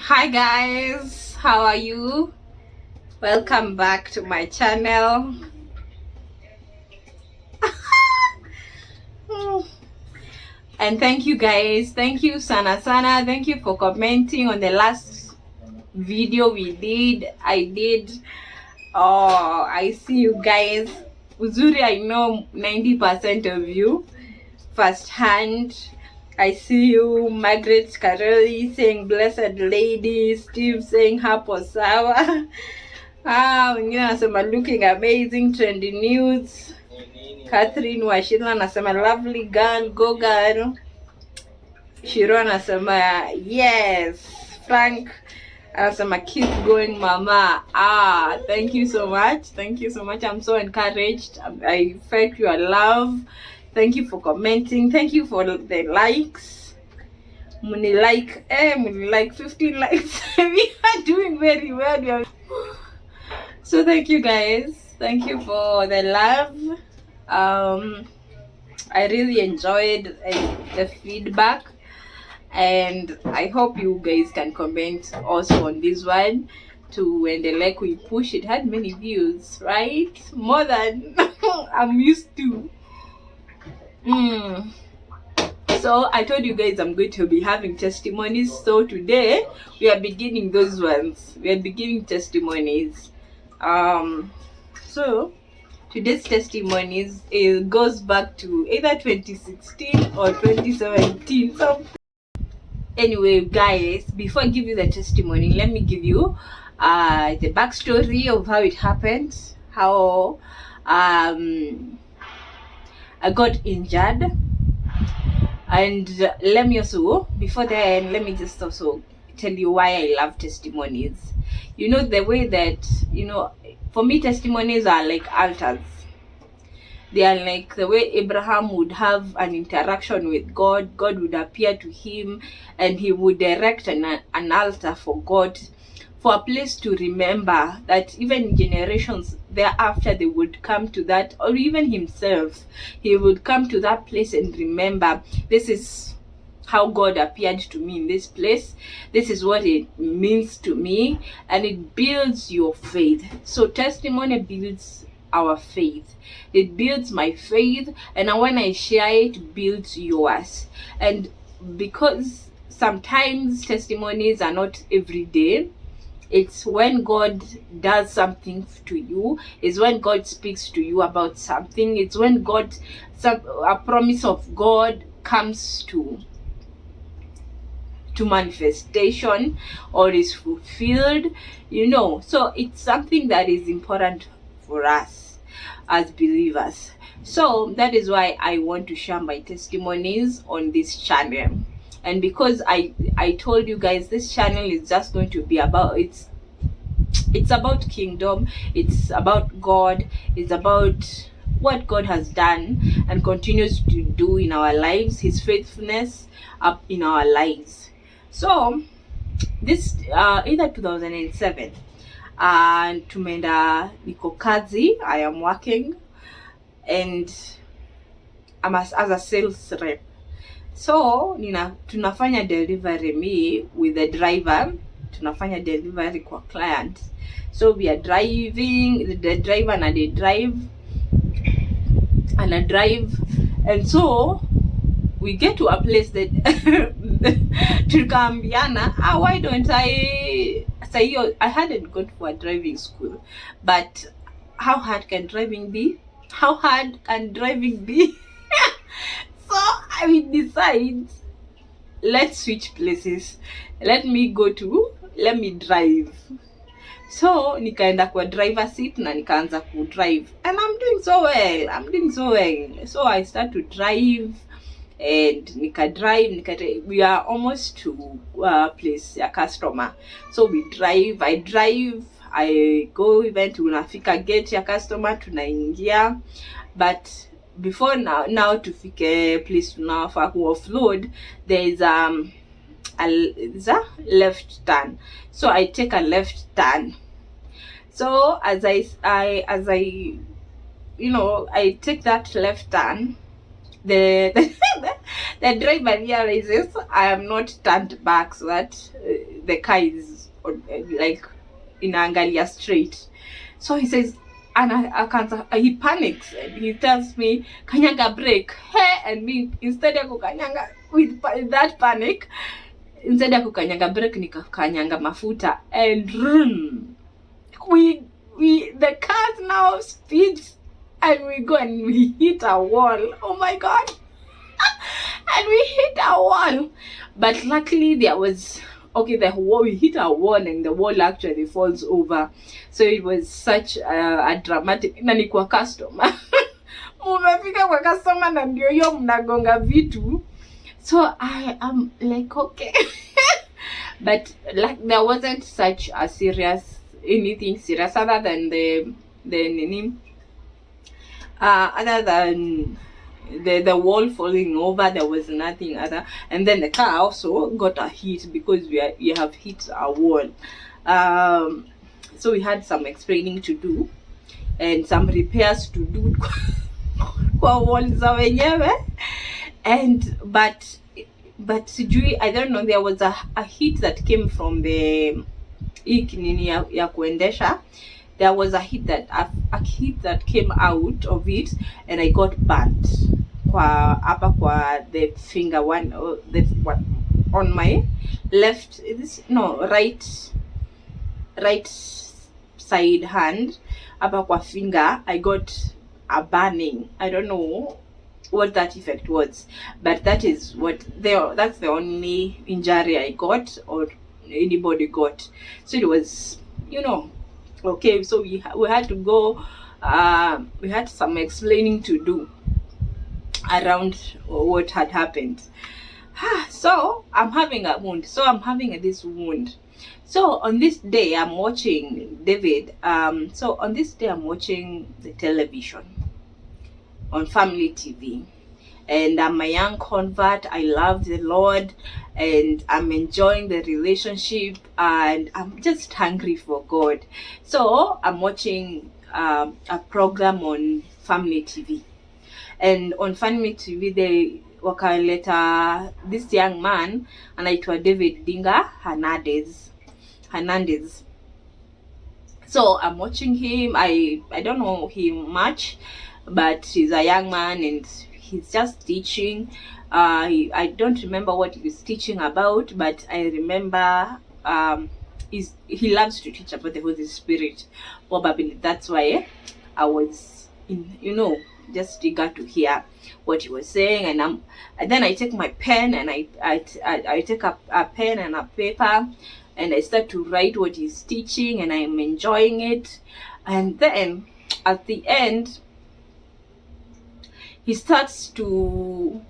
Hi guys, how are you? Welcome back to my channel. And thank you guys, thank you sana, thank you for commenting on the last video we did. I see you guys. Uzuri, I know 90% of you first hand. I see you, Margaret Caroli saying blessed lady, Steve saying hapo sawa. Wengine anasema looking amazing, trending news. Catherine Washila anasema lovely girl, go girl. Shiro anasema yes. Frank anasema keep going mama. Thank you so much. I'm so encouraged. I felt your love. Thank you for commenting. Thank you for the likes. Muni like 15 likes. We are doing very well. So thank you guys. Thank you for the love. I really enjoyed the feedback, and I hope you guys can comment also on this one to when the like we push. It had many views, right? More than I'm used to. So I told you guys I'm going to be having testimonies. So today we are beginning those ones. We are beginning testimonies. So today's testimonies, it goes back to either 2016 or 2017. So anyway guys, before I give you the testimony, let me give you the backstory of how it happened, how I got injured. And let me also, before then, let me just also tell you why I love testimonies. You know, the way that, for me, testimonies are like altars. They are like the way Abraham would have an interaction with God. God would appear to him and he would erect an altar for God, for a place to remember that even generations thereafter they would come to that, or even himself, he would come to that place and remember, this is how God appeared to me in this place. This is what it means to me, and it builds your faith. So testimony builds our faith. It builds my faith, and when I share it, builds yours. And because sometimes testimonies are not every day, it's when God does something to you, it's when God speaks to you about something, it's when a promise of God comes to manifestation or is fulfilled, so it's something that is important for us as believers. So that is why I want to share my testimonies on this channel. And because I told you guys, this channel is just going to be about, it's about kingdom, it's about God, it's about what God has done and continues to do in our lives, his faithfulness up in our lives. So this either 2007 tumeenda niko kazi, I am working and I'm as a sales rep. So tunafanya delivery, me with the driver, tunafanya delivery kwa client. So we are driving, the driver and I drive, and so we get to a place that tukaambiana, why don't I say, I hadn't gone for a driving school, but how hard can driving be? So I will decide, let's switch places, let me drive. So nikaenda kwa driver seat na nikaanza ku drive, and I'm doing so well. So I start to drive and we are almost to place ya customer. So I go even tunafika gate ya customer, tunaingia, but before now tufike place tunafaa ku offload, there is a left turn. So I take a left turn. So as I take that left turn, the The driver realizes I am not turned back, so that the car is like inaangalia straight. So he says, and he panics and he tells me, kanyaga brake. Hey, and me, instead of kukanyanga with that panic, instead of kukanyanga brake, nikakanyanga mafuta, and the car now speeds, and we go and we hit a wall. Oh my god. And we hit a wall, but luckily there was we hit a wall and the wall actually falls over. So it was such a dramatic. Na ni kwa customer umefika kwa customer na ndio hiyo mnagonga vitu. So I am like, okay. But like there wasn't such a anything serious other than other than the wall falling over. There was nothing other, and then the car also got a hit because we have hit a wall. So we had some explaining to do and some repairs to do kwa wall za wenyewe, and but sijui, I don't know, there was a hit that came from the nini ya kuendesha. There was a hit that came out of it, and I got burnt kwa the finger one on my right side hand, hapa kwa finger. I got a burning. I don't know what that effect was, but that's the only injury I got or anybody got. So it was, okay. So we had to go. We had some explaining to do around what had happened. So I'm having this wound. So on this day I'm watching David. So on this day I'm watching the television on Family TV, and I'm a young convert. I love the Lord and I'm enjoying the relationship, and I'm just hungry for God. So I'm watching a program on Family TV, and on Family TV they wakaleta this young man anaitwa David Dinga Hernandez. So I'm watching him. I don't know him much, but he's a young man and he's just teaching. I don't remember what he was teaching about, but I remember he loves to teach about the Holy Spirit. Probably that's why I was just eager to hear what he was saying. And then I take my pen and I take a pen and a paper and I start to write what he's teaching, and I'm enjoying it. And then at the end he starts to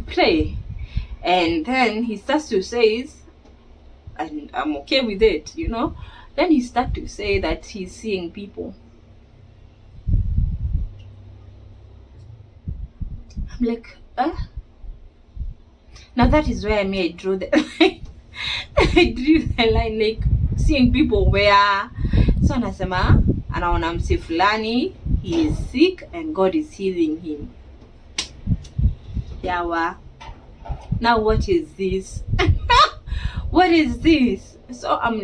pray, and then he starts to say, and I'm okay with it, then he starts to say that he's seeing people. I'm like, now that is where I drew the line. I drew the line, like seeing people where, so anasema anaona mse fulani, he is sick and God is healing him. Yawa, now what is this? What is this? So I was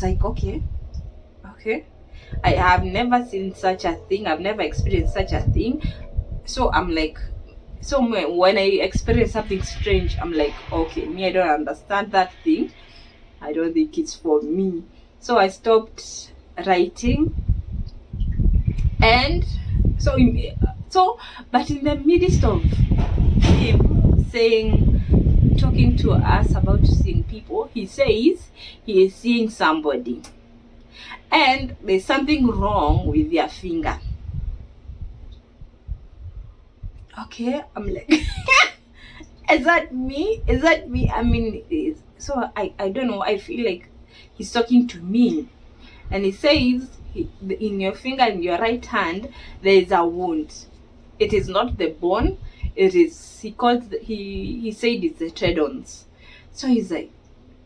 like, okay, I have never seen such a thing. I've never experienced such a thing. So I'm like, so when I experience something strange, I'm like, okay, me, I don't understand that thing. I don't think it's for me. So I stopped writing, and but in the midst of him talking to us about seeing people, he says he is seeing somebody and there's something wrong with their finger. Okay, I'm like, is that me? I mean, so I don't know. I feel like he's talking to me, and he says, in your finger, in your right hand, there is a wound. It is not the bone. It is, he said it's the tendons. So he's like,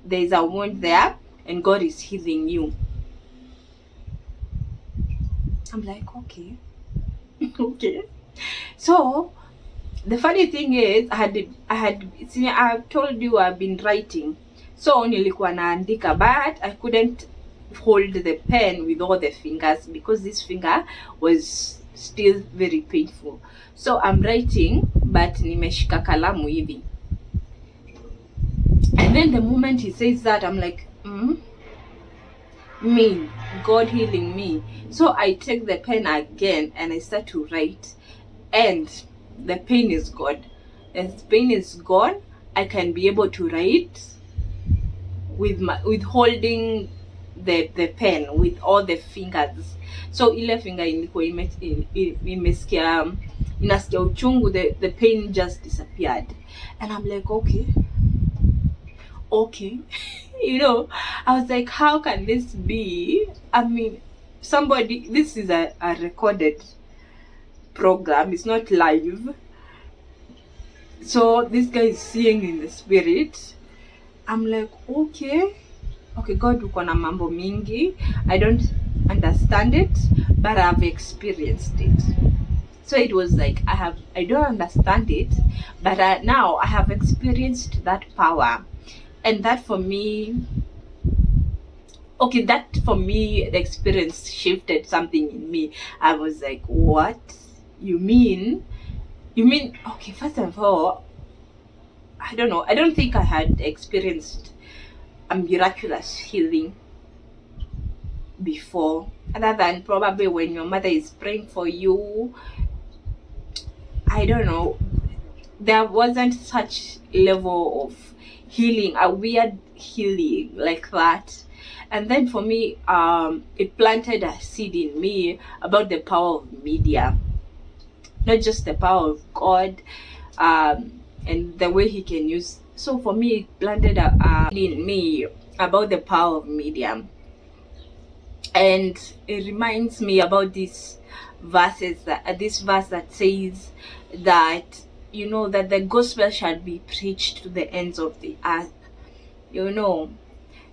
there is a wound there, and God is healing you. I'm like, okay. Okay. So the funny thing is I've told you I've been writing, so nilikuwa naandika, but I couldn't hold the pen with all the fingers because this finger was still very painful. So I'm writing but nimeshika kalamu hivi, and then the moment he says that, I'm like, me, God healing me. So I take the pen again and I start to write, and the pain is gone. The pain is gone. I can be able to write with holding the pen with all the fingers. So ile finger ilikuwa imesikia inasikia uchungu, the pain just disappeared, and I'm like, okay. You know, I was like, how can this be? I mean, this is a recorded program, it's not live. So this guy is seeing in the spirit. I'm like, okay, God, uko na mambo mingi. I don't understand it, but I've experienced it. So it was like, I don't understand it, but now I have experienced that power. And that for me, the experience shifted something in me. I was like, what? You mean, okay, first of all, I don't know. I don't think I had experienced a miraculous healing before, other than probably when your mother is praying for you. I don't know. There wasn't such level of healing, a weird healing like that. And then for me, it planted a seed in me about the power of media, not just the power of God, and the way he can use. So for me, it planted a seed in me about the power of media, and it reminds me about this verse that says that, you know, that the gospel shall be preached to the ends of the earth, you know.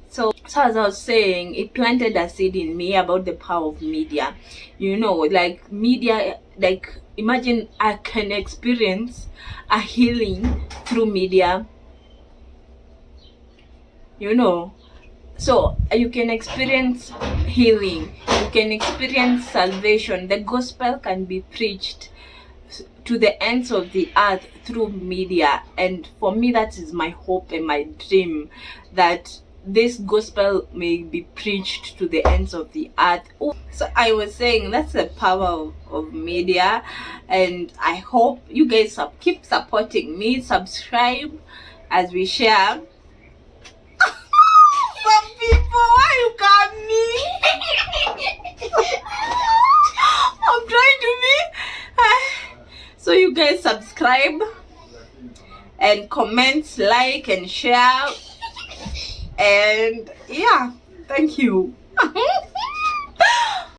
So as I was saying, it planted a seed in me about the power of media. You know, like media, like imagine I can experience a healing through media, you know. So you can experience healing, you can experience salvation. The gospel can be preached to the ends of the earth through media. And for me, that is my hope and my dream, that this gospel may be preached to the ends of the earth. So I was saying, that's the power of media, and I hope you guys keep supporting me. Subscribe as we share. Some people, why you coming? I'm trying to be. So you guys subscribe and comment, like and share. And yeah, thank you.